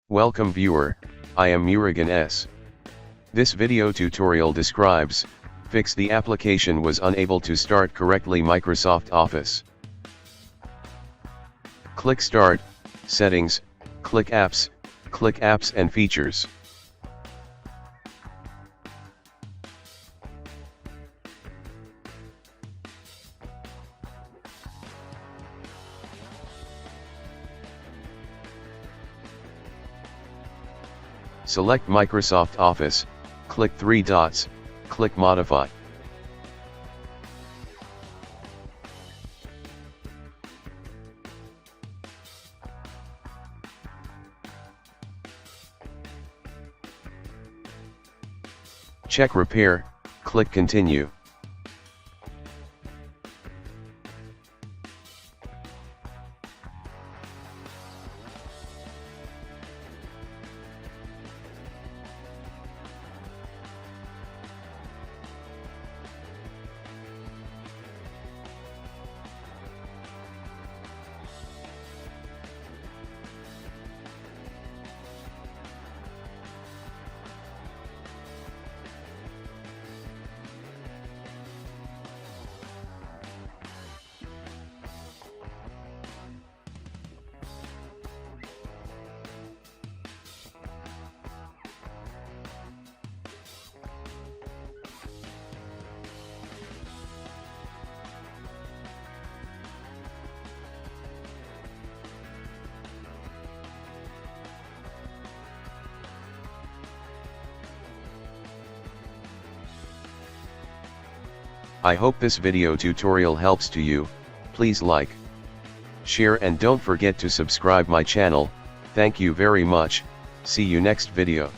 Welcome viewer, I am Murugan S. This video tutorial describes, fix the application was unable to start correctly Microsoft Office. Click Start, Settings, click Apps and Features. Select Microsoft Office, click 3 dots, click Modify. Check Repair, click Continue. I hope this video tutorial helps to you. Please like, share and don't forget to subscribe my channel. Thank you very much. See you next video.